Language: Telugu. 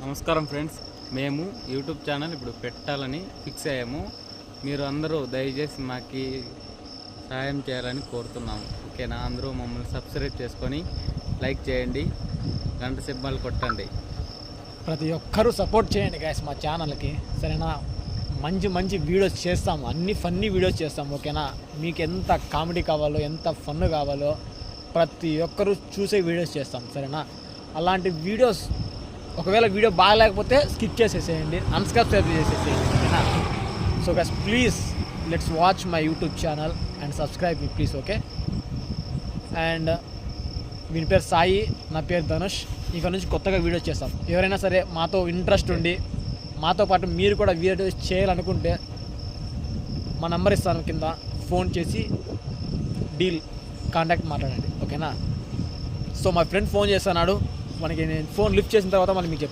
నమస్కారం ఫ్రెండ్స్, మేము యూట్యూబ్ ఛానల్ ఇప్పుడు పెట్టాలని ఫిక్స్ అయ్యాము. మీరు అందరూ దయచేసి మాకు సహాయం చేయాలని కోరుతున్నాము. ఓకేనా? అందరూ మమ్మల్ని సబ్స్క్రైబ్ చేసుకొని లైక్ చేయండి, గంట సింబల్ కొట్టండి. ప్రతి ఒక్కరూ సపోర్ట్ చేయండి గైస్ మా ఛానల్కి, సరేనా? మంచి మంచి వీడియోస్ చేస్తాము, అన్ని ఫన్నీ వీడియోస్ చేస్తాము. ఓకేనా? మీకు ఎంత కామెడీ కావాలో, ఎంత ఫన్ కావాలో ప్రతి ఒక్కరూ చూసే వీడియోస్ చేస్తాం, సరేనా? అలాంటి వీడియోస్ ఒకవేళ వీడియో బాగాలేకపోతే స్కిప్ చేసేసేయండి, అన్సబ్స్క్రైబ్ చేసేసేయండి, ఓకేనా? So guys please let's watch my YouTube channel and subscribe me please, okay? And వీని పేరు సాయి, నా పేరు ధనుష్. ఇక నుంచి కొత్తగా వీడియోస్ చేస్తాం. ఎవరైనా సరే మాతో ఇంట్రెస్ట్ ఉండి మాతో పాటు మీరు కూడా వీడియోస్ చేయాలనుకుంటే మా నంబర్ ఇస్తాను కింద, ఫోన్ చేసి డీల్ కాంటాక్ట్ మాట్లాడండి, ఓకేనా? సో మా ఫ్రెండ్ ఫోన్ చేస్తున్నాడు, మనకి నేను ఫోన్ లిఫ్ట్ చేసిన తర్వాత మళ్ళీ మీకు చెప్తాను.